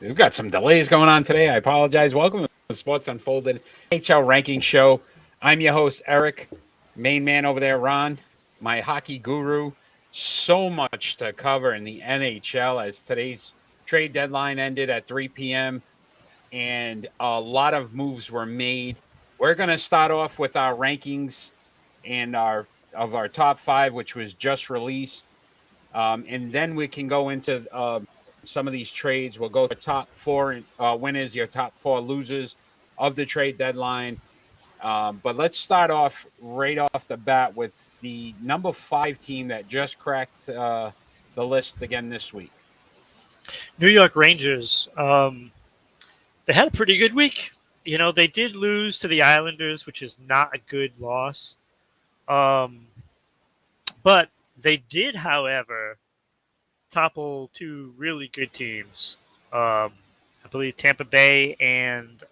We've got some delays going on today. I apologize. Welcome to the Sports Unfolded NHL Ranking Show. I'm your host, Eric. Main man over there, Ron, my hockey guru. So much to cover in the NHL as today's trade deadline ended at 3 p.m. and a lot of moves were made. We're going to start off with our rankings and our top five, which was just released. And then we can go into some of these trades. We'll go to top four winners, your top four losers of the trade deadline. But let's start off right off the bat with the number five team that just cracked the list again this week. New York Rangers, they had a pretty good week. They did lose to the Islanders, which is not a good loss. Um, but they did, however, topple two really good teams. I believe Tampa Bay and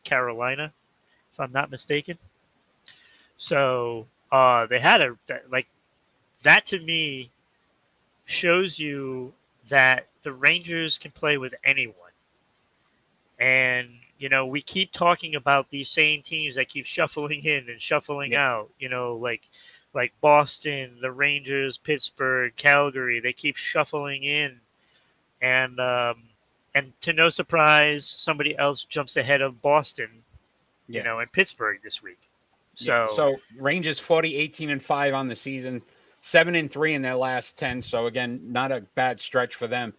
Carolina, if I'm not mistaken. So they had that to me shows you that the Rangers can play with anyone. And, we keep talking about these same teams that keep shuffling in and shuffling Yeah. out, like Boston, the Rangers, Pittsburgh, Calgary, they keep shuffling in. And to no surprise, somebody else jumps ahead of Boston, Yeah. and Pittsburgh this week. Yeah. So, So Rangers 40, 18-5 on the season, 7-3 in their last 10. So again, not a bad stretch for them.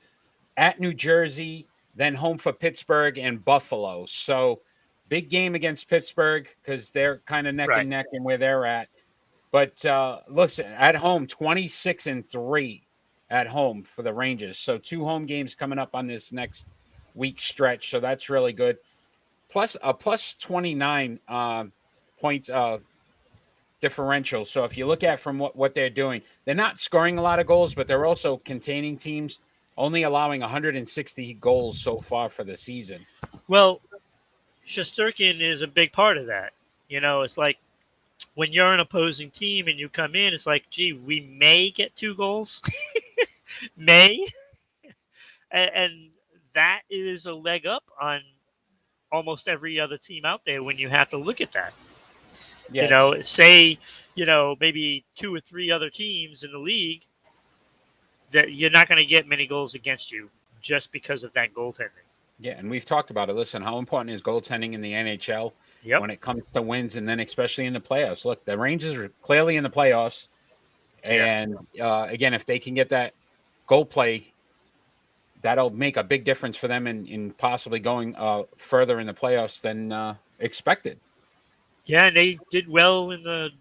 At New Jersey, then home for Pittsburgh and Buffalo. So big game against Pittsburgh because they're kind of neck right. and neck in where they're at. But listen, at home, 26-3 at home for the Rangers. So two home games coming up on this next week stretch. So that's really good. Plus a plus 29 points differential. So if you look at from what they're doing, they're not scoring a lot of goals, but they're also containing teams, only allowing 160 goals so far for the season. Well, Shesterkin is a big part of that. It's like when you're an opposing team and you come in, it's like, gee, we may get two goals. May. And that is a leg up on almost every other team out there when you have to look at that. Yes. Say, maybe two or three other teams in the league that you're not going to get many goals against you just because of that goaltending. Yeah, and we've talked about it. Listen, how important is goaltending in the NHL Yep. when it comes to wins and then especially in the playoffs? Look, the Rangers are clearly in the playoffs. Yeah. And again, if they can get that goal play, that'll make a big difference for them in possibly going further in the playoffs than expected. Yeah, and they did well in the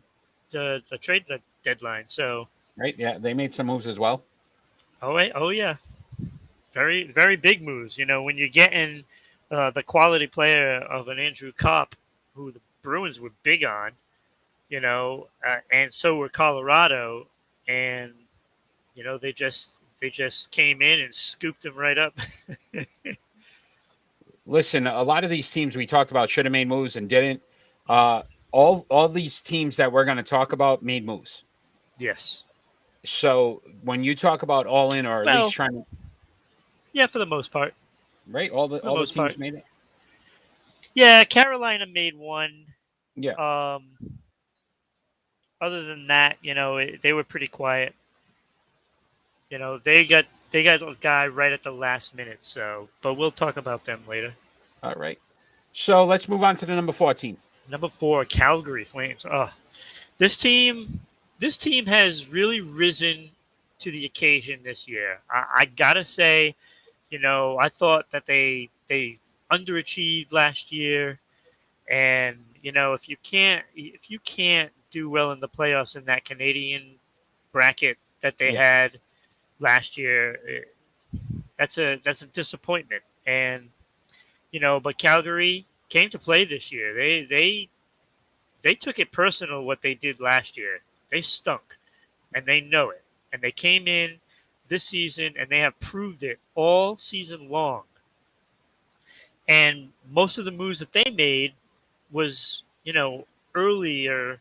trade deadline. So, Right? Yeah, they made some moves as well. oh yeah, very very big moves. When you're getting the quality player of an Andrew Kopp, who the Bruins were big on, and so were Colorado, and they just came in and scooped him right up. Listen, a lot of these teams we talked about should have made moves and didn't. Uh, all these teams that we're going to talk about made moves. Yes. So when you talk about all in, or at least Well, trying to, yeah, for the most part. right, For the all the most teams part. made it. Yeah, Carolina made one. Yeah. Um, Other than that, they were pretty quiet. They got a guy right at the last minute. So, but we'll talk about them later. All right. So let's move on to the number 14. Number 4, Calgary Flames. Oh, this team, this team has really risen to the occasion this year. I gotta say, I thought that they underachieved last year, and if you can't do well in the playoffs in that Canadian bracket that they Yeah. had last year, that's a disappointment. And but Calgary came to play this year. They took it personal what they did last year. They stunk, and they know it. And they came in this season, and they have proved it all season long. And most of the moves that they made was, earlier,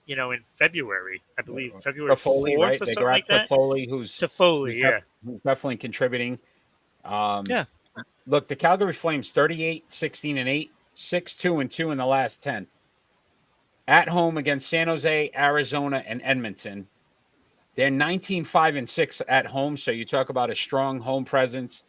in February, I believe, February Toffoli, 4th right? or They something grabbed like that. Toffoli, To Foley, yeah. who's definitely contributing. Um, Yeah. Look, the Calgary Flames 38, 16, and 8, 6-2 and 2 in the last 10. At home against San Jose, Arizona, and Edmonton. They're 19-5 and 6 at home. So you talk about a strong home presence.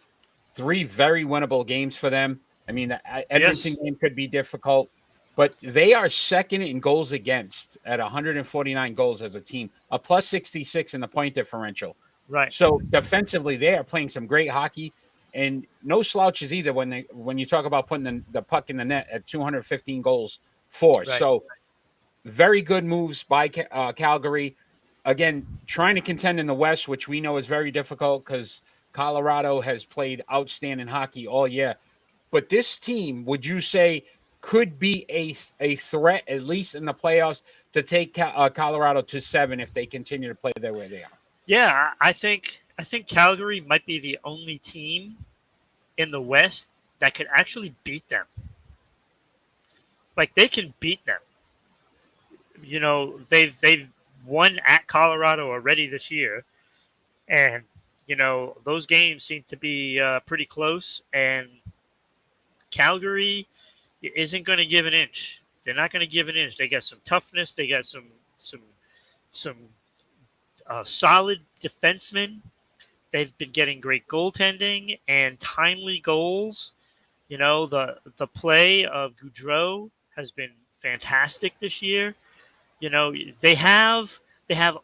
3 very winnable games for them. I mean, the Edmonton Yes. game could be difficult, but they are second in goals against at 149 goals as a team, a plus 66 in the point differential. Right. So defensively, they are playing some great hockey and no slouches either when you talk about putting the puck in the net at 215 goals for. Right. So very good moves by Calgary. Again, trying to contend in the West, which we know is very difficult because Colorado has played outstanding hockey all year. But this team, would you say, could be a threat, at least in the playoffs, to take Colorado to 7 if they continue to play the way they are? Yeah, I think Calgary might be the only team in the West that could actually beat them. Like they can beat them. They've won at Colorado already this year, and those games seem to be pretty close. And Calgary isn't going to give an inch. They're not going to give an inch. They got some toughness. They got some solid defensemen. They've been getting great goaltending and timely goals. The play of Goudreau has been fantastic this year. They have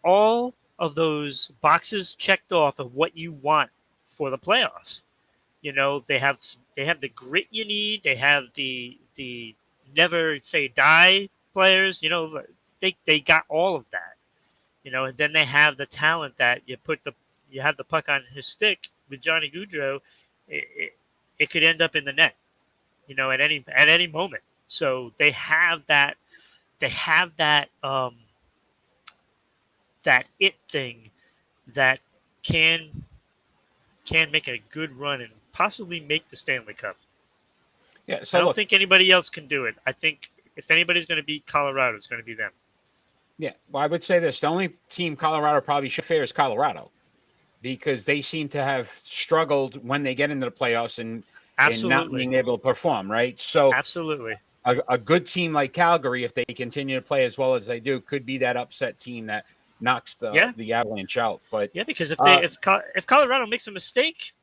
all of those boxes checked off of what you want for the playoffs. They have the grit you need. They have the never say die players. They got all of that. And then they have the talent that you have the puck on his stick with Johnny Goudreau. It could end up in the net. At any moment. So they have that. They have that that it thing that can make a good run and possibly make the Stanley Cup. Yeah, so I don't think anybody else can do it. I think if anybody's going to beat Colorado, it's going to be them. Yeah, well, I would say this: the only team Colorado probably should fear is Colorado, because they seem to have struggled when they get into the playoffs and not being able to perform. Right, so absolutely. A good team like Calgary, if they continue to play as well as they do, could be that upset team that knocks the Avalanche out. But yeah, because if Colorado makes a mistake,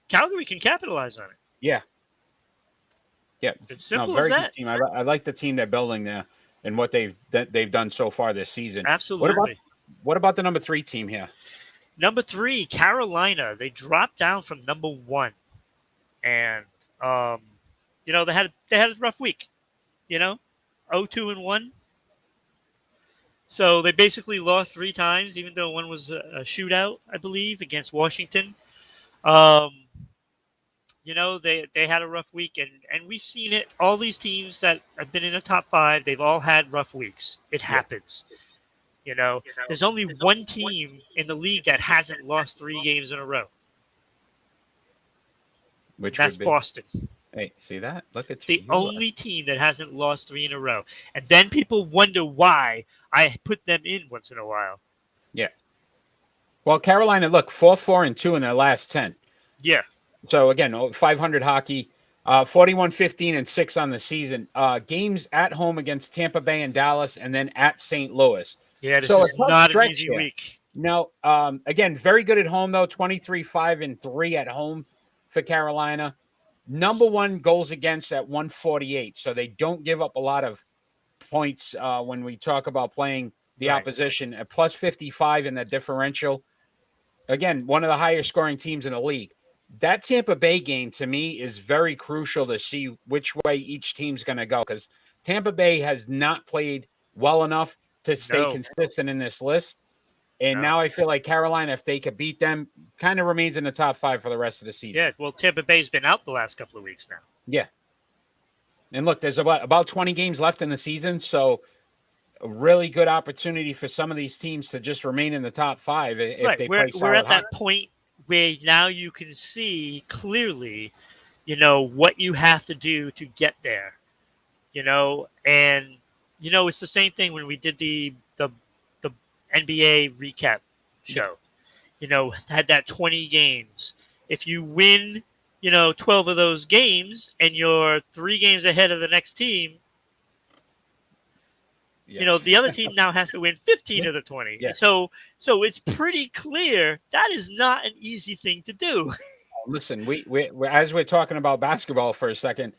Calgary can capitalize on it. Yeah, it's simple as that. Good team. I like the team they're building there and what they've done so far this season. Absolutely. What about the number 3 team here? Number 3, Carolina. They dropped down from number 1, and they had a rough week. 0-2-1. So they basically lost 3 times, even though one was a shootout, I believe, against Washington. They had a rough week, and we've seen it. All these teams that have been in the top 5, they've all had rough weeks. It happens. There's only one team in the league that hasn't lost 3 games in a row. That's Boston. Hey, see that? Look at you. The only team that hasn't lost 3 in a row. And then people wonder why I put them in once in a while. Yeah. Well, Carolina, look, 4-4-2 in their last 10. Yeah. So, again, 500 hockey, 41-15-6 on the season. Games at home against Tampa Bay and Dallas, and then at St. Louis. Yeah, this is not an easy week. No, again, very good at home, though, 23-5-3 at home for Carolina. Number 1 goals against at 148. So they don't give up a lot of points when we talk about playing the opposition. At plus 55 in the differential. Again, one of the higher scoring teams in the league. That Tampa Bay game, to me, is very crucial to see which way each team's going to go, because Tampa Bay has not played well enough to stay consistent in this list. And now I feel like Carolina, if they could beat them, kind of remains in the top 5 for the rest of the season. Yeah, well, Tampa Bay's been out the last couple of weeks now. Yeah. And look, there's about 20 games left in the season, so a really good opportunity for some of these teams to just remain in the top 5 if they play solid. We're at that point where now you can see clearly, what you have to do to get there. And it's the same thing when we did the NBA recap show. Had that 20 games. If you win 12 of those games and you're 3 games ahead of the next team, Yes. the other team now has to win 15 Yeah. of the 20. Yeah. So it's pretty clear that is not an easy thing to do. Listen, we as we're talking about basketball for a second,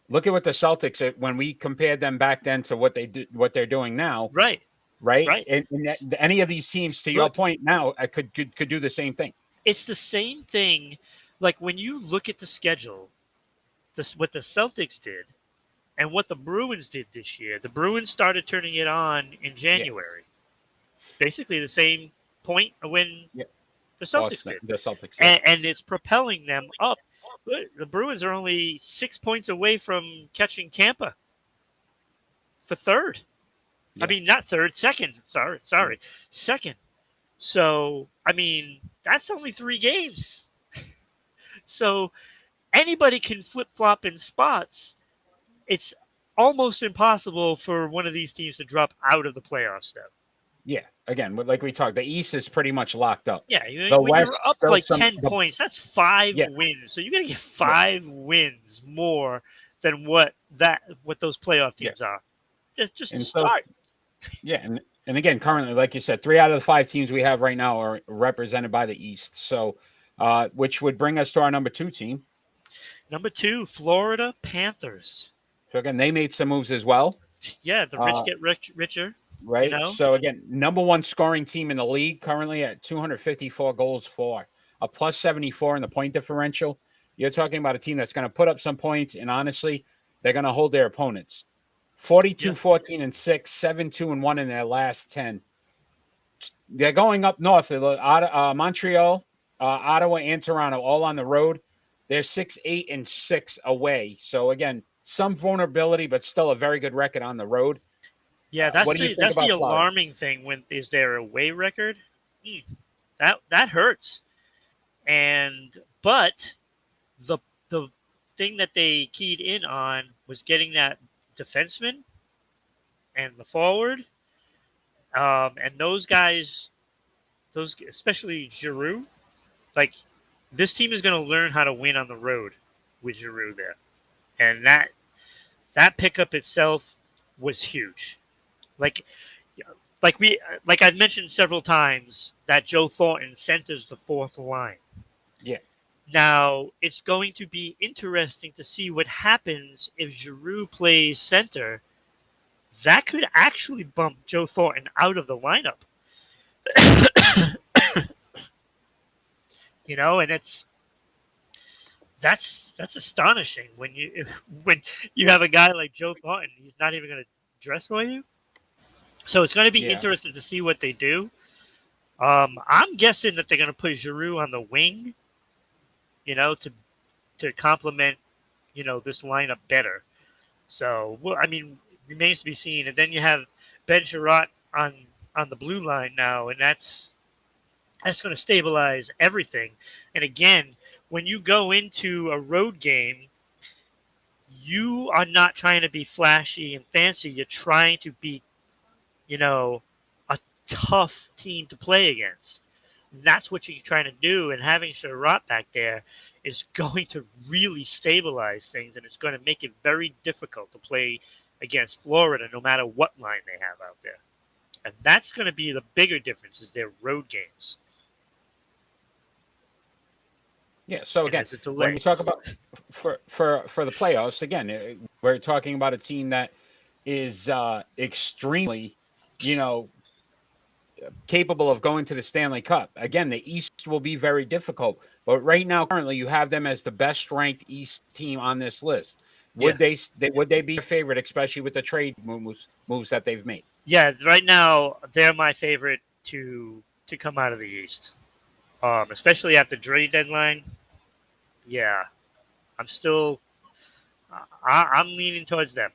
look at what the Celtics when we compared them back then to what they're doing now, Right. right? Right. And any of these teams, to your Look, point, now could do the same thing. it's the same thing. Like when you look at the schedule, what the Celtics did and what the Bruins did this year. The Bruins started turning it on in Yeah. January. Basically the same point when Yeah. the Celtics Boston, did. the Celtics. Yeah. And it's propelling them up. The Bruins are only 6 points away from catching Tampa for third. Yeah. I mean, not third, second. Sorry. Second. So, I mean, that's only 3 games. So, anybody can flip flop in spots. It's almost impossible for one of these teams to drop out of the playoff step. Yeah. Again, like we talked, the East is pretty much locked up. Yeah, The when West you're up still like 10 points, that's 5 yeah. wins. So you got to get 5 wins more than what those playoff teams are. Just to start. Yeah, and again, currently, like you said, 3 out of the 5 teams we have right now are represented by the East. So, which would bring us to our number 2 team. Number 2, Florida Panthers. So again, they made some moves as well. Yeah, the rich get richer. Right. So again, number 1 scoring team in the league currently at 254 goals for, a plus 74 in the point differential. You're talking about a team that's going to put up some points, and honestly, they're going to hold their opponents. 42, 14, and 6, 7, 2, and 1 in their last 10. They're going up north. Montreal, Ottawa, and Toronto, all on the road. They're 6, 8, and 6 away. So again, some vulnerability, but still a very good record on the road. Yeah, that's the alarming thing. Is their away record? That hurts. But the thing that they keyed in on was getting that defenseman and the forward, and those guys, especially Giroux. Like this team is going to learn how to win on the road with Giroux there, and that pickup itself was huge. Like I've mentioned several times that Joe Thornton centers the 4th line. Yeah. Now it's going to be interesting to see what happens if Giroux plays center. That could actually bump Joe Thornton out of the lineup. And that's astonishing when you have a guy like Joe Thornton. He's not even going to dress for you. So it's going to be interesting to see what they do. I'm guessing that they're going to put Giroux on the wing, to complement, this lineup better. So, remains to be seen. And then you have Ben Sherratt on the blue line now, and that's going to stabilize everything. And again, when you go into a road game, you are not trying to be flashy and fancy. You're trying to beat, a tough team to play against. And that's what you're trying to do. And having Sherratt back there is going to really stabilize things, and it's going to make it very difficult to play against Florida no matter what line they have out there. And that's going to be the bigger difference is their road games. Yeah, so again, when you talk about for the playoffs, again, we're talking about a team that is extremely, capable of going to the Stanley Cup. Again, the East will be very difficult, but right now, currently, you have them as the best ranked East team on this list. Would they be a favorite, especially with the trade moves that they've made? Yeah, right now they're my favorite to come out of the East. Especially at the trade deadline. Yeah, I'm still. I'm leaning towards them.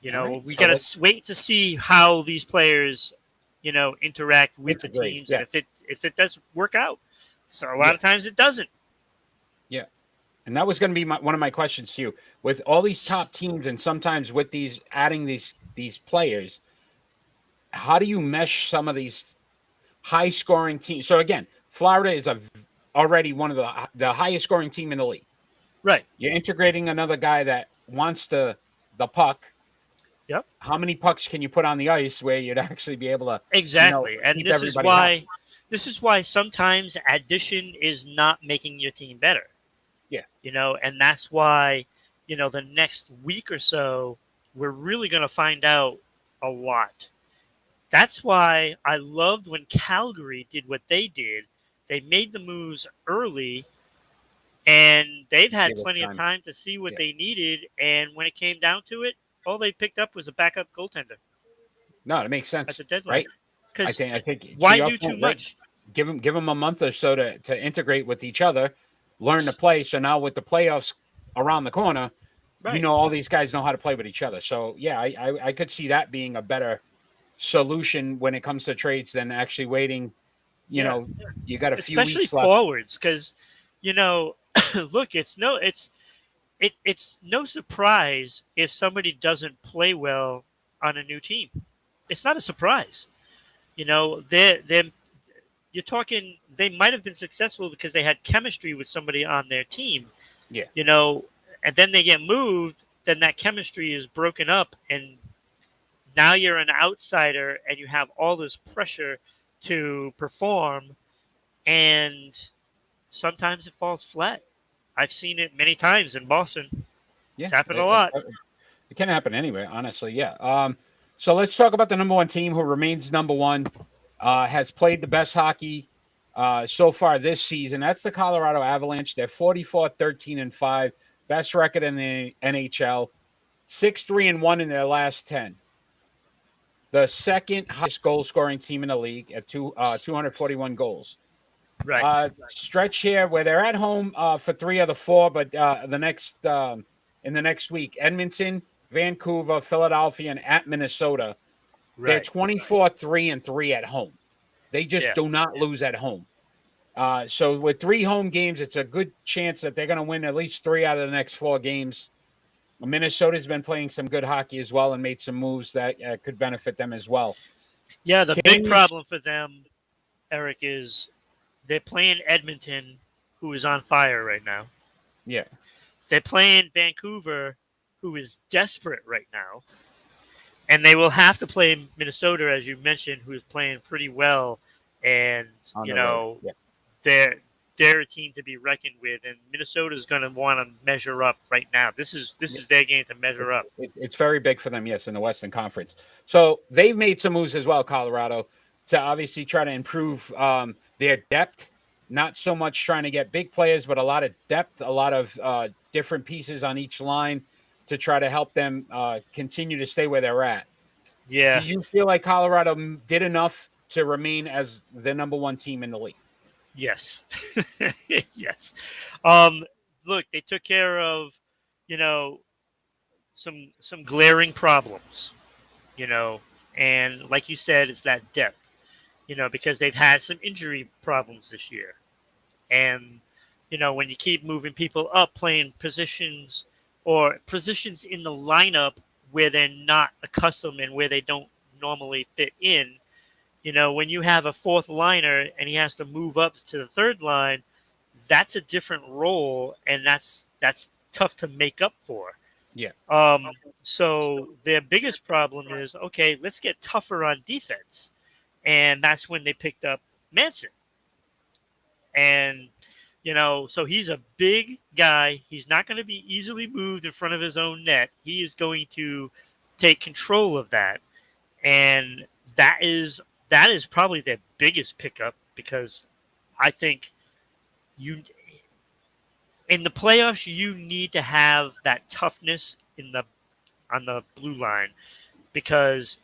We got to wait to see how these players, interact with the teams, and if it does work out. So a lot of times it doesn't. Yeah, and that was going to be one of my questions to you. With all these top teams, and sometimes with adding these players, how do you mesh some of these high-scoring teams? So again, Florida is already one of the highest scoring team in the league. Right. You're integrating another guy that wants the puck. Yep. How many pucks can you put on the ice where you'd actually be able to, Exactly. And keep everybody happy? this is why sometimes addition is not making your team better. Yeah. And that's why, the next week or so, we're really going to find out a lot. That's why I loved when Calgary did what they did. They made the moves early, and they've had Give it plenty of time. time to see what Yeah. they needed. And when it came down to it, all they picked up was a backup goaltender No, it makes at sense, the deadline. right? I Because think I think to why your do too point, right? much? Give them a month or so to integrate with each other, learn to play. So now with the playoffs around the corner, Right. all these guys know how to play with each other. So yeah, I could see that being a better solution when it comes to trades than actually waiting. Yeah. You got a few Especially weeks left. forwards, because look, it's no surprise if somebody doesn't play well on a new team. It's not a surprise. They're you're talking. They might have been successful because they had chemistry with somebody on their team. Yeah, And then they get moved. Then that chemistry is broken up, and now you're an outsider, and you have all this pressure to perform, and sometimes it falls flat. I've seen it many times in Boston. It's yeah. happened a lot. It can happen anyway. Honestly, yeah. So let's talk about the number one team who remains number one. Has played the best hockey so far this season. That's the Colorado Avalanche. They're 44-13-5, best record in the NHL, 6-3-1 in their last 10. The second highest goal scoring team in the league at 241 goals. Right. Stretch here where they're at home for 3 of the 4, but in the next week, Edmonton, Vancouver, Philadelphia, and at Minnesota, they're Right. 24-3-3 at home. They just Yeah. do not lose at home. So with 3 home games, it's a good chance that they're going to win at least 3 out of the next 4 games. Minnesota's been playing some good hockey as well and made some moves that could benefit them as well. Yeah. The big Kings, problem for them, Eric, is they're playing Edmonton, who is on fire right now. yeah, They're playing Vancouver, who is desperate right now. And they will have to play Minnesota, as you mentioned, who is playing pretty well. And, on the road. Yeah. they're a team to be reckoned with. And Minnesota is going to want to measure up right now. This is their game to measure up. It's very big for them, yes, in the Western Conference. So they've made some moves as well, Colorado, to obviously try to improve their depth. Not so much trying to get big players, but a lot of depth, a lot of different pieces on each line to try to help them continue to stay where they're at. Yeah. Do you feel like Colorado did enough to remain as the number one team in the league? Yes. Yes. Look, they took care of, you know, some glaring problems, and like you said, it's that depth, because they've had some injury problems this year. And, when you keep moving people up, playing positions or positions in the lineup where they're not accustomed and where they don't normally fit in, when you have a fourth liner and he has to move up to the third line, that's a different role, and that's tough to make up for. Yeah. So their biggest problem is, okay, let's get tougher on defense. And that's when they picked up Manson. And, so he's a big guy. He's not going to be easily moved in front of his own net. He is going to take control of that. And that is probably their biggest pickup, because I think in the playoffs, you need to have that toughness on the blue line, because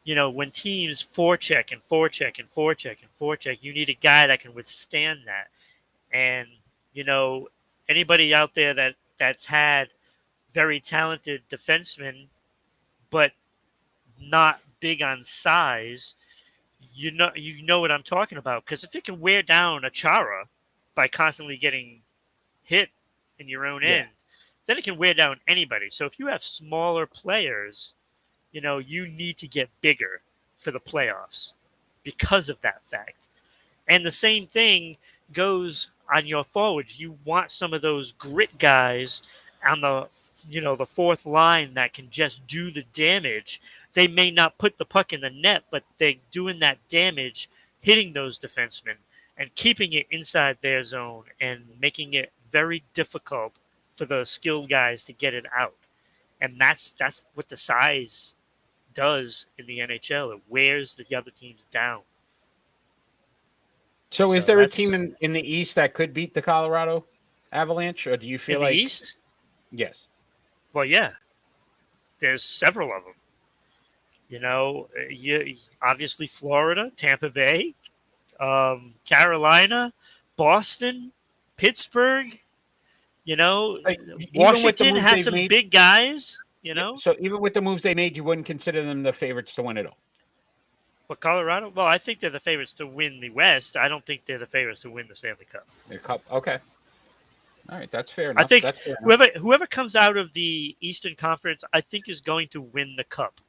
when teams forecheck and forecheck and forecheck and forecheck, you need a guy that can withstand that. And anybody out there that's had very talented defensemen, but not big on size, you know what I'm talking about. Because if it can wear down a Chara by constantly getting hit in your own end, then it can wear down anybody. So if you have smaller players, you need to get bigger for the playoffs because of that fact. And the same thing goes on your forwards. You want some of those grit guys on the fourth line that can just do the damage. They may not put the puck in the net, but they're doing that damage, hitting those defensemen and keeping it inside their zone and making it very difficult for the skilled guys to get it out. And that's what the size does in the NHL. It wears the other teams down. So is there a team in the East that could beat the Colorado Avalanche, or do you feel in like the East? Yes. Well, yeah. There's several of them. Obviously Florida, Tampa Bay, Carolina, Boston, Pittsburgh. Washington has some big guys. So even with the moves they made, you wouldn't consider them the favorites to win it all. But Colorado, well, I think they're the favorites to win the West. I don't think they're the favorites to win the Stanley Cup. The Cup, okay. All right, that's fair enough. I think whoever comes out of the Eastern Conference, I think is going to win the Cup,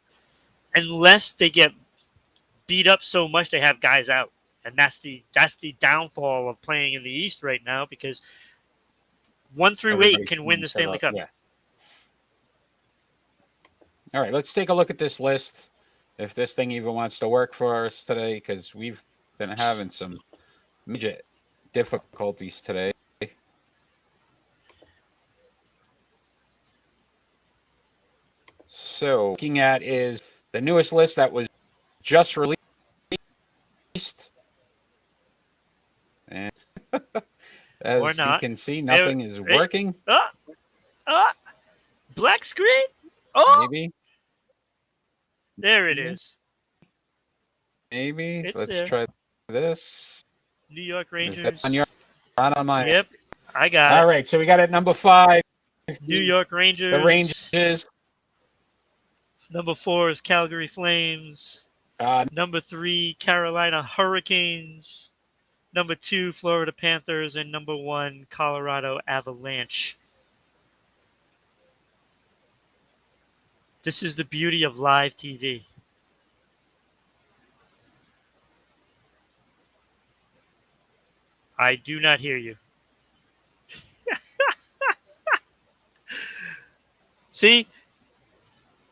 unless they get beat up so much they have guys out, and that's the downfall of playing in the East right now, because 1 through 8 can win the Stanley Cup. Yeah. All right, let's take a look at this list. If this thing even wants to work for us today, because we've been having some major difficulties today. So, looking at is the newest list that was just released. And as you can see, nothing is working. Black screen? Oh! Maybe. There it is. Maybe. Let's try this. New York Rangers. Not on mine. Yep, I got it. All right, so we got at number 5. New York Rangers. The Rangers. Number 4 is Calgary Flames. Number 3, Carolina Hurricanes. Number 2, Florida Panthers. And number 1, Colorado Avalanche. This is the beauty of live TV. I do not hear you. See?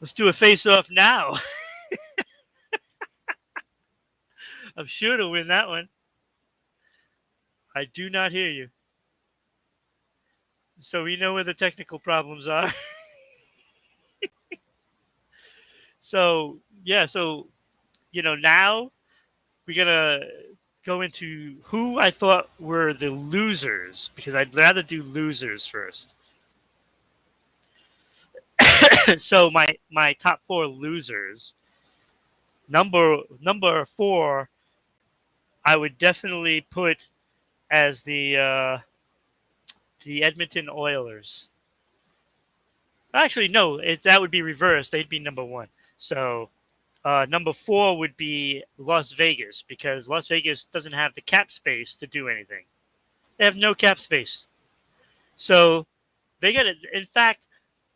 Let's do a face-off now. I'm sure to win that one. I do not hear you. So we know where the technical problems are. So now we're going to go into who I thought were the losers, because I'd rather do losers first. So my top 4 losers. Number 4, I would definitely put as the Edmonton Oilers. Actually, no, that would be reversed. They'd be number 1. So number 4 would be Las Vegas, because Las Vegas doesn't have the cap space to do anything. They have no cap space. So they got it. In fact,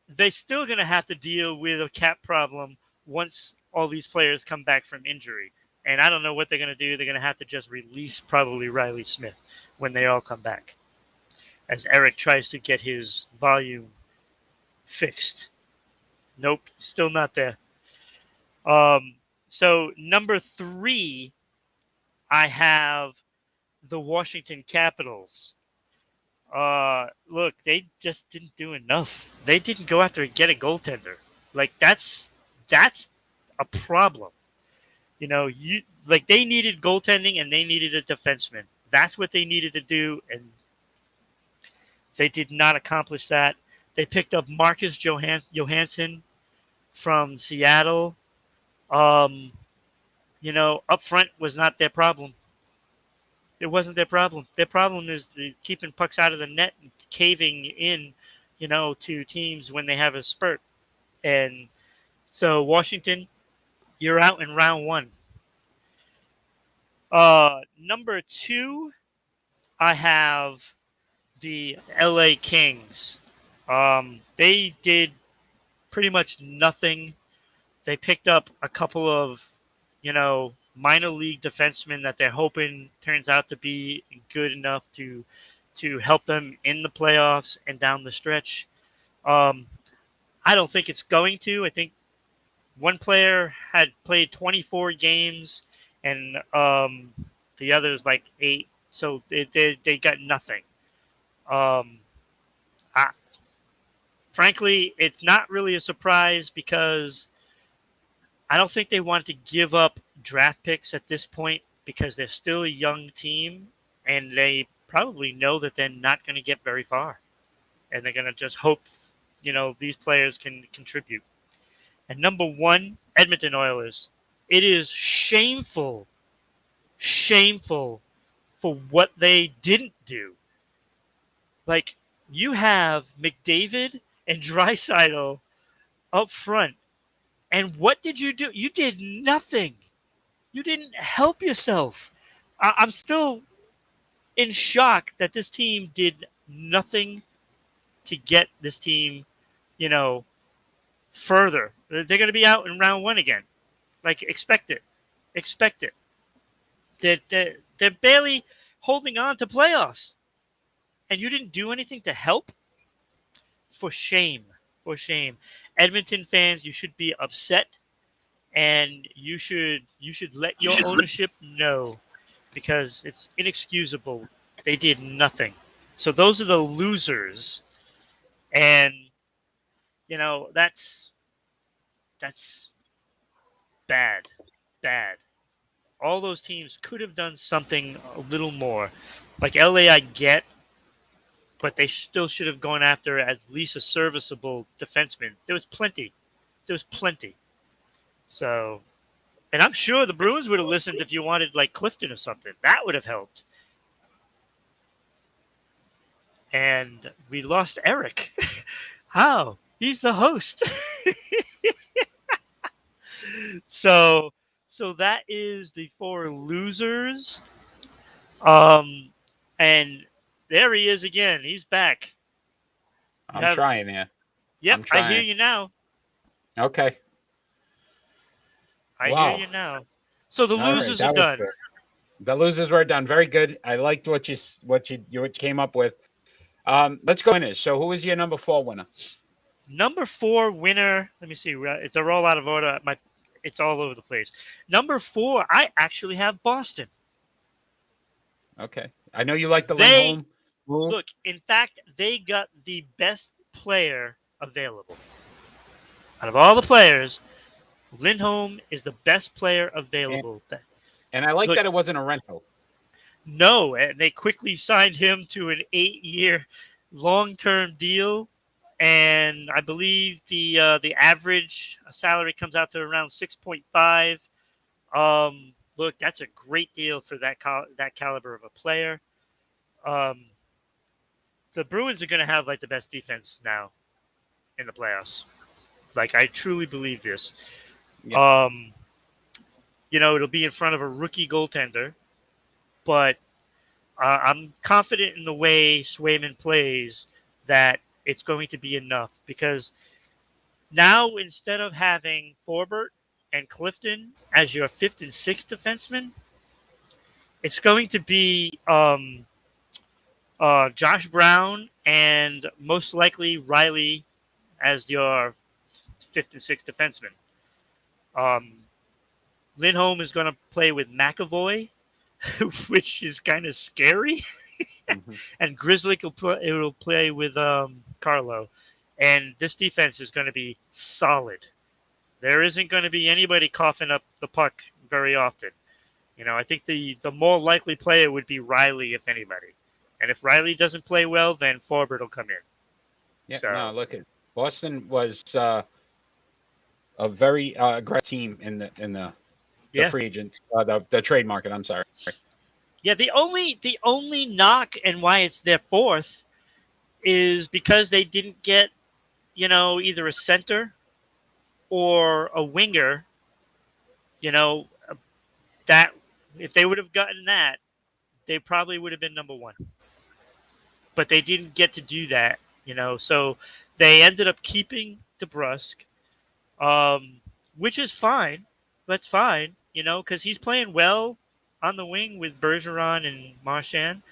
they're still going to have to deal with a cap problem once all these players come back from injury. And I don't know what they're going to do. They're going to have to just release probably Riley Smith when they all come back, as Eric tries to get his volume fixed. Nope, still not there. So number 3, I have the Washington Capitals. Look, they just didn't do enough. They didn't go after and get a goaltender. Like that's a problem. They needed goaltending and they needed a defenseman. That's what they needed to do, and they did not accomplish that. They picked up Marcus Johansson from Seattle. Up front was not their problem. It wasn't their problem. Their problem is keeping pucks out of the net and caving in, to teams when they have a spurt. And so Washington, you're out in round 1. Number 2, I have the LA Kings. They did pretty much nothing. They picked up a couple of, minor league defensemen that they're hoping turns out to be good enough to to help them in the playoffs and down the stretch. Um, I don't think it's going to. I think one player had played 24 games and the others like 8. So they got nothing. Um, I, frankly, it's not really a surprise because I don't think they want to give up draft picks at this point because they're still a young team and they probably know that they're not going to get very far. And they're going to just hope, these players can contribute. And number one, Edmonton Oilers. It is shameful for what they didn't do. Like, you have McDavid and Draisaitl up front. And what did you do? You did nothing. You didn't help yourself. I'm still in shock that this team did nothing to get this team, you know, further. They're going to be out in round one again. Like, expect it. Expect it. They're barely holding on to playoffs. And you didn't do anything to help? For shame. For shame. Edmonton fans, you should be upset. And you should let your ownership know because it's inexcusable. They did nothing. So those are the losers. And, that's bad. Bad. All those teams could have done something a little more. Like LA, I get, but they still should have gone after at least a serviceable defenseman. There was plenty. So, and I'm sure the Bruins would have listened if you wanted like Clifton or something. That would have helped. And we lost Eric. How? He's the host. So that is the 4 losers. And there he is again. He's back. I'm trying here. Yep, I hear you now. Okay. I hear you now. So the losers are done. Good. The losers were done. Very good. I liked what you came up with. Let's go in this. So who was your number 4 winner? Number 4 winner. Let me see. It's a roll out of order. It's all over the place. Number 4, I actually have Boston. Okay. I know you like the Lindholm move. Look, in fact, they got the best player available. Out of all the players, Lindholm is the best player available. And I like that it wasn't a rental. No, and they quickly signed him to an 8-year long-term deal. And I believe the average salary comes out to around 6.5. Look, that's a great deal for that caliber of a player. The Bruins are going to have like the best defense now in the playoffs. Like, I truly believe this. Yeah. It'll be in front of a rookie goaltender, but I'm confident in the way Swayman plays that it's going to be enough because now instead of having Forbert and Clifton as your 5th and 6th defenseman, it's going to be Josh Brown and most likely Riley as your 5th and 6th defenseman. Lindholm is going to play with McAvoy, which is kind of scary. Mm-hmm. And Grizzly will play with Carlo. And this defense is going to be solid. There isn't going to be anybody coughing up the puck very often. I think the more likely player would be Riley, if anybody. And if Riley doesn't play well, then Forbert will come in. Yeah, no, look, Boston was a very aggressive team in the free agent, the trade market. I'm sorry. Yeah, the only knock and why it's their 4th is because they didn't get, either a center or a winger. That if they would have gotten that, they probably would have been number 1. But they didn't get to do that, So they ended up keeping DeBrusk, which is fine. That's fine, because he's playing well on the wing with Bergeron and Marchand,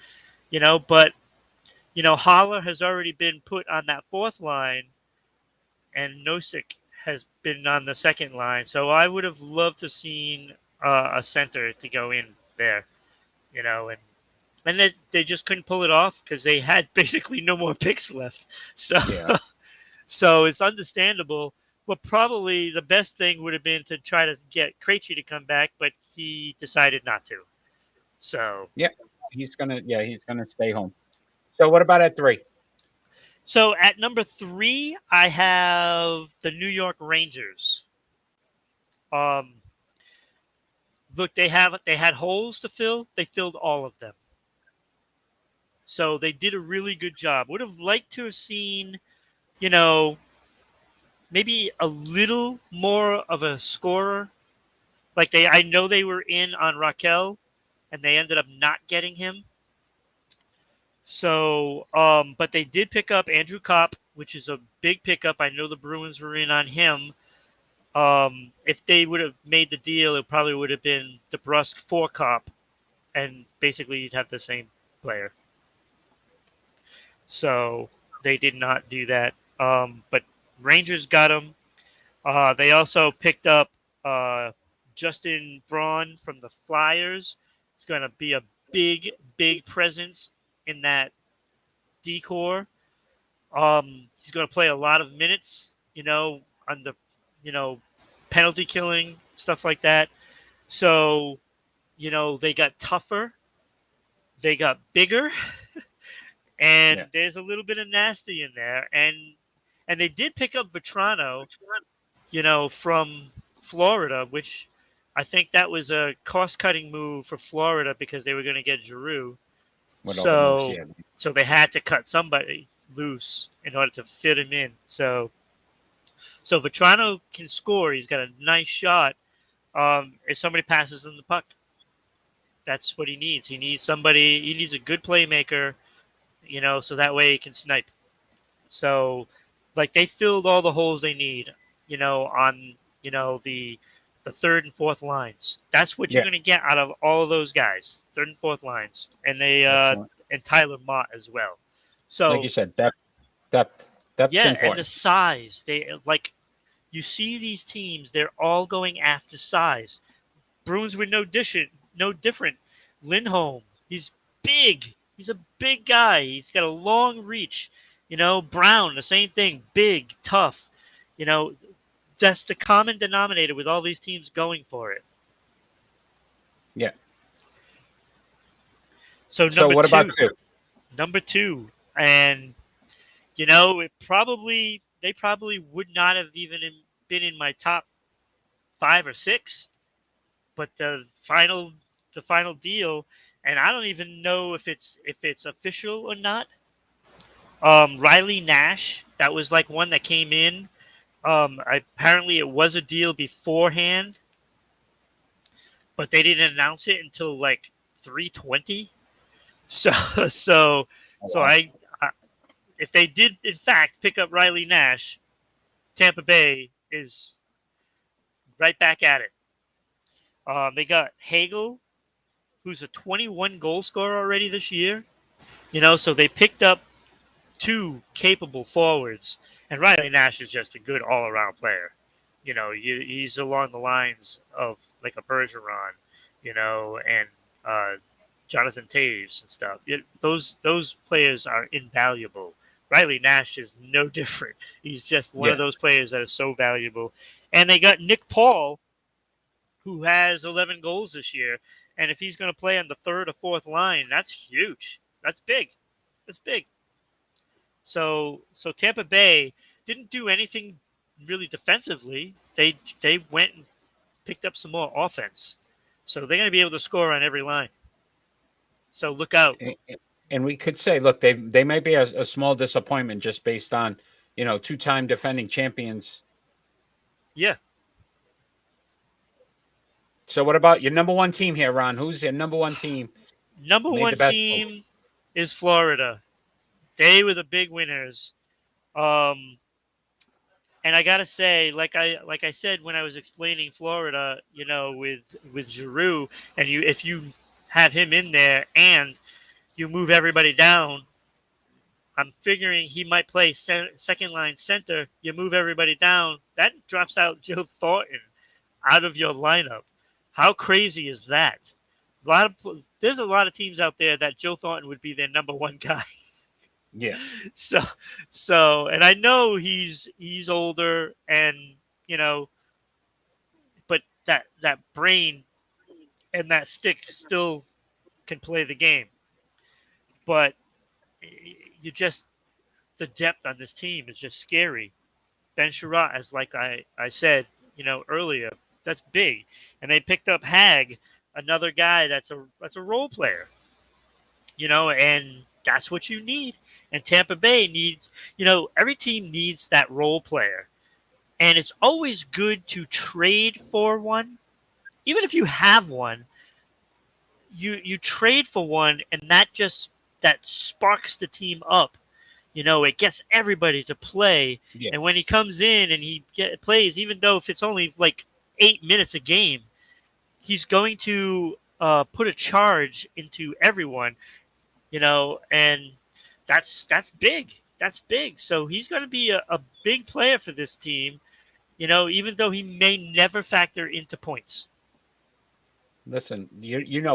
but Holler has already been put on that fourth line, and Nosek has been on the second line. So I would have loved to seen a center to go in there, and they just couldn't pull it off because they had basically no more picks left. So Yeah. so it's understandable. But probably the best thing would have been to try to get Krejci to come back, but he decided not to. So Yeah. He's gonna stay home. So what about at 3? so at number 3, I have the New York Rangers. Um, Look, they had holes to fill. They filled all of them. So they did a really good job. Would have liked to have seen, you know, maybe a little more of a scorer. I know they were in on Raquel, and they ended up not getting him. So, but they did pick up Andrew Kopp, which is a big pickup. I know the Bruins were in on him. If they would have made the deal, it probably would have been DeBrusque for Kopp, and basically you'd have the same player. So they did not do that. But Rangers got him. They also picked up uh, Justin Braun from the Flyers. He's going to be a big presence in that decor. He's going to play a lot of minutes, on the, you know, penalty killing, stuff like that. So, they got tougher, they got bigger, and Yeah. there's a little bit of nasty in there. And they did pick up Vetrano, from Florida, which I think that was a cost-cutting move for Florida because they were going to get Giroux. With all the moves, So, yeah. so they had to cut somebody loose in order to fit him in. So Vetrano can score. He's got a nice shot. If somebody passes him the puck, that's what he needs. He needs somebody. He needs a good playmaker, so that way he can snipe. So, they filled all the holes they need, on the third and fourth lines. That's what you're Yeah. going to get out of all of those guys, third and fourth lines, and Excellent. and Tyler Mott as well. Like you So said, depth's yeah, and the important. size. You see these teams, they're all going after size. Bruins were no different. Lindholm, he's big. He's a big guy. He's got a long reach. Brown, the same thing, big, tough. You know, that's the common denominator with all these teams going for it. Yeah. So So what about 2? number two, and they probably would not have even been in my top 5 or 6, but the final deal, and I don't even know if it's official or not. Riley Nash, that was like one that came in. Apparently it was a deal beforehand, but they didn't announce it until like 3:20. So so Oh, so wow. I if they did in fact pick up Riley Nash, Tampa Bay is right back at it. They got Hagel, who's a 21 goal scorer already this year. So they picked up 2 capable forwards, and Riley Nash is just a good all around player. He's along the lines of like a Bergeron, and uh, Jonathan Taves and stuff. Those players are invaluable. Riley Nash is no different. He's just one of Yeah. those players that is so valuable. And they got Nick Paul, who has 11 goals this year. And if he's going to play on the third or fourth line, that's huge. That's big. That's big. So Tampa Bay didn't do anything really defensively. They went and picked up some more offense. So they're going to be able to score on every line. So look out. And we could say, look, they might be a small disappointment just based on, 2-time defending champions. Yeah. So what about your number one team here, Ron? Who's your number one team? Number Made the one best move. team is Florida. They were the big winners. Um, and I gotta say, like I said when I was explaining Florida, with Giroux, and if you have him in there and you move everybody down, I'm figuring he might play second line center. You move everybody down. That drops out Joe Thornton out of your lineup. How crazy is that? There's a lot of teams out there that Joe Thornton would be their number one guy. Yeah. so and I know he's older, and you know, but that brain and that stick still can play the game. But you just the depth on this team is just scary. Ben Sherratt, as like I said, earlier, that's big. And they picked up Hag, another guy that's a role player. And that's what you need. And Tampa Bay needs, every team needs that role player. And it's always good to trade for one. Even if you have one, you trade for one, and that sparks the team up. It gets everybody to play. Yeah. And when he comes in and plays, even though if it's only like 8 minutes a game, he's going to put a charge into everyone. And that's big. That's big. So he's going to be a big player for this team. Even though he may never factor into points. Listen,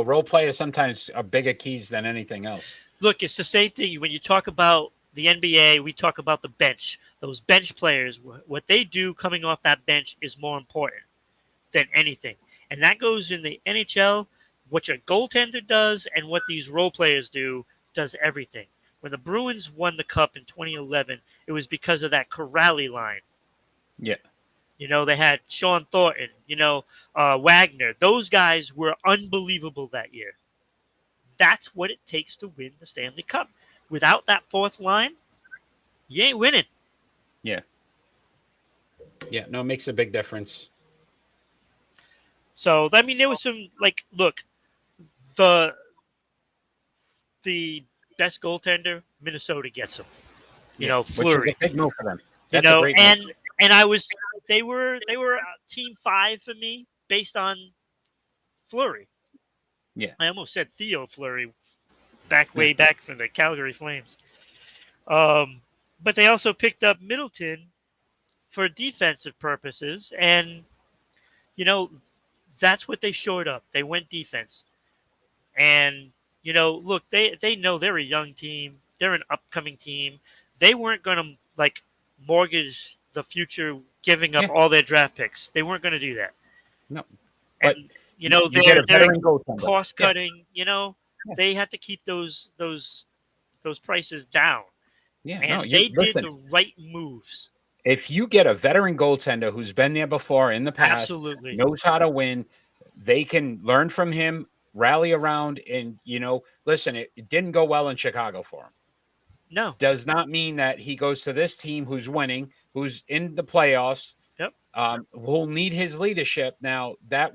role players sometimes are bigger keys than anything else. Look, it's the same thing when you talk about the NBA. We talk about the bench. Those bench players, what they do coming off that bench is more important than anything. And that goes in the NHL. What your goaltender does and what these role players do does everything. When the Bruins won the Cup in 2011, it was because of that Corrali line. Yeah. They had Sean Thornton, Wagner. Those guys were unbelievable that year. That's what it takes to win the Stanley Cup. Without that fourth line, you ain't winning. Yeah. Yeah, no, it makes a big difference. So, I mean, there was some, look, the best goaltender, Minnesota gets him. Fleury. Which is a big move for them. That's a great move. And they were team 5 for me based on Fleury. Yeah. I almost said Theo Fleury way back from the Calgary Flames. But they also picked up Middleton for defensive purposes. And, that's what they showed up. They went defense. And, look, they know they're a young team. They're an upcoming team. They weren't going to, mortgage the future giving up all their draft picks. They weren't going to do that. No. But, they're cost cutting. They have to keep those prices down. Yeah, and they did the right moves. If you get a veteran goaltender who's been there before in the past, absolutely knows how to win, they can learn from him, rally around, and listen, it didn't go well in Chicago for him. No. Does not mean that he goes to this team who's winning, who's in the playoffs. Yep. Will need his leadership. Now that's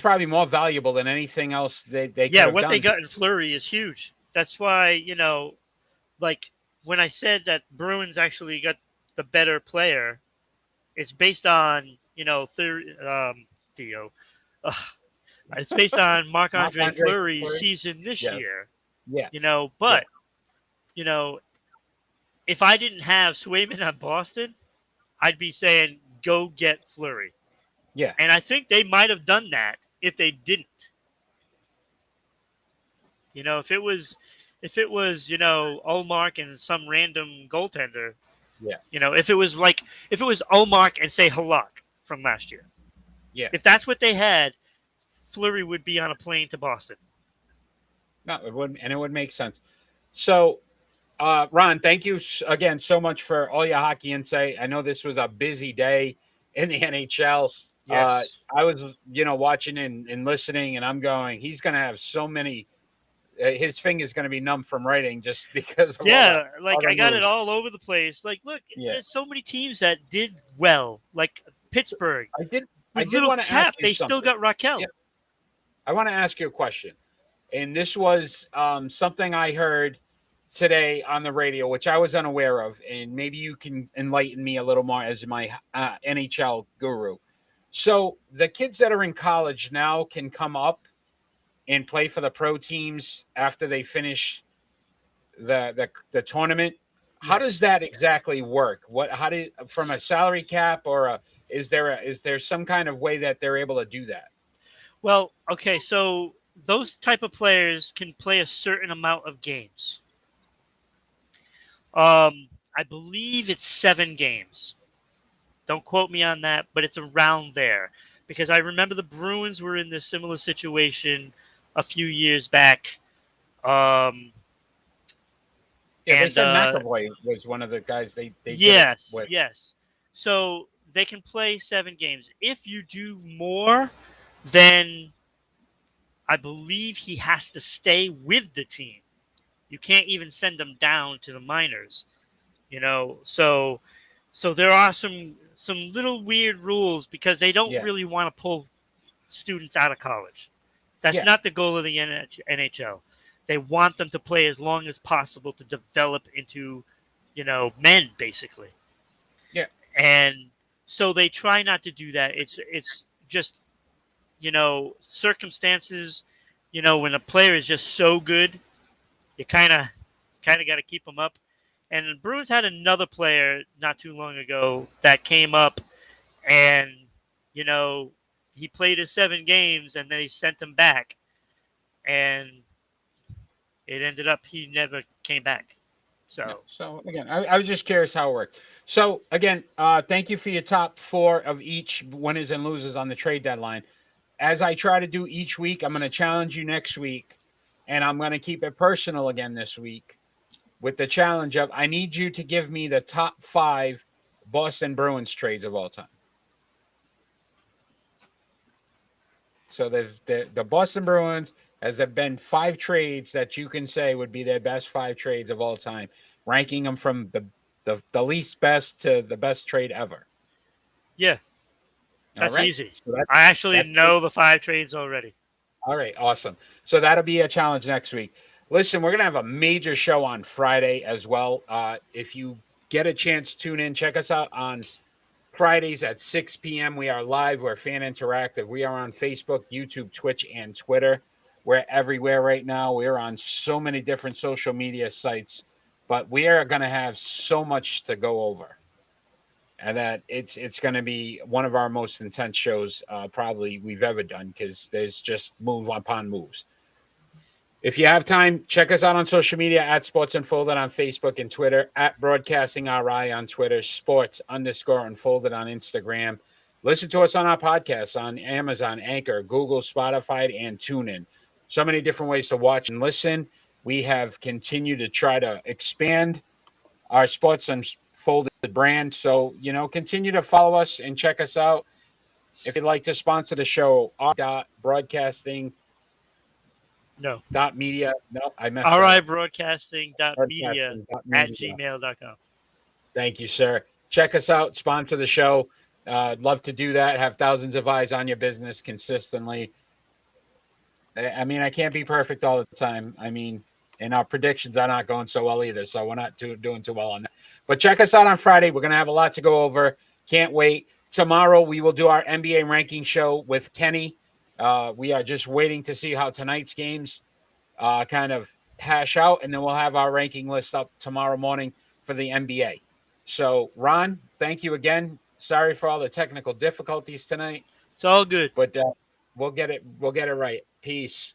probably more valuable than anything else they could have what done. They got in Fleury is huge. That's why, when I said that Bruins actually got the better player, it's based on, Theo. It's based on Marc-Andre Fleury's season this year. Yeah. But if I didn't have Swayman on Boston, I'd be saying go get Fleury. Yeah. And I think they might have done that if they didn't. If it was Olmark and some random goaltender. Yeah. If it was Olmark and say Halak from last year. Yeah. If that's what they had, Fleury would be on a plane to Boston. No, it wouldn't, and it would make sense. So, Ron, thank you again so much for all your hockey insight. I know this was a busy day in the NHL. Yes. I was, watching and listening, and I'm going, he's going to have so many. His finger's going to be numb from writing just because. Of I got moves. it all over the place. Look, there's so many teams that did well, like Pittsburgh. I did want to ask you they something. Still got Raquel. Yeah. I want to ask you a question, and this was something I heard today on the radio, which I was unaware of, and maybe you can enlighten me a little more as my NHL guru. So the kids that are in college now can come up and play for the pro teams after they finish the tournament. How does Yes. that exactly work? How do from a salary cap or is there some kind of way that they're able to do that? Well, okay, so those type of players can play a certain amount of games. I believe it's 7 games. Don't quote me on that, but it's around there because I remember the Bruins were in this similar situation a few years back. Um, Yeah, they and said McAvoy was one of the guys they did it Yes, with. yes. So they can play 7 games. If you do more, then I believe he has to stay with the team. You can't even send him down to the minors. So there are some little weird rules because they don't Yeah, really want to pull students out of college. That's yeah, not the goal of the NHL. They want them to play as long as possible to develop into, men basically. yeah, And so they try not to do that. It's just, circumstances. When a player is just so good, you kind of got to keep them up. And the Bruins had another player not too long ago that came up, and you know he played his 7 games, and they sent him back, and it ended up he never came back. yeah. So So again, I was just curious how it worked. So again, thank you for your top four of each winners and losers on the trade deadline. As I try to do each week, I'm going to challenge you next week, and I'm going to keep it personal again this week with the challenge of I need you to give me the top five Boston Bruins trades of all time. So the Boston Bruins has there been five trades that you can say would be their best five trades of all time, ranking them from the least best to the best trade ever. yeah, All that's right. easy. So I actually that's know the 5 trades already. all right. Awesome. So that'll be a challenge next week. Listen, we're gonna have a major show on Friday as well. If you get a chance, tune in. Check us out on Fridays at 6 p.m. We are live. We're fan interactive. We are on Facebook, YouTube, Twitch, and Twitter. We're everywhere right now. We're on so many different social media sites, but we are going to have so much to go over, and that it's going to be one of our most intense shows probably we've ever done because there's just move upon moves. If you have time, check us out on social media at Sports Unfolded on Facebook and Twitter, at Broadcasting RI on Twitter, Sports_Unfolded on Instagram. Listen to us on our podcasts on Amazon, Anchor, Google, Spotify, and TuneIn. So many different ways to watch and listen. We have continued to try to expand our Sports Unfolded brand. So, continue to follow us and check us out. If you'd like to sponsor the show, broadcasting No. media. No, I messed that up. RIBroadcasting.media at Broadcasting.media. gmail.com. Thank you, sir. Check us out. Sponsor the show. Love to do that. Have thousands of eyes on your business consistently. I mean, I can't be perfect all the time. I mean, and our predictions are not going so well either. So we're not doing too well on that. But check us out on Friday. We're going to have a lot to go over. Can't wait. Tomorrow, we will do our NBA ranking show with Kenny. We are just waiting to see how tonight's games kind of hash out, and then we'll have our ranking list up tomorrow morning for the NBA. So, Ron, thank you again. Sorry for all the technical difficulties tonight, It's all good. but we'll get it right. Peace.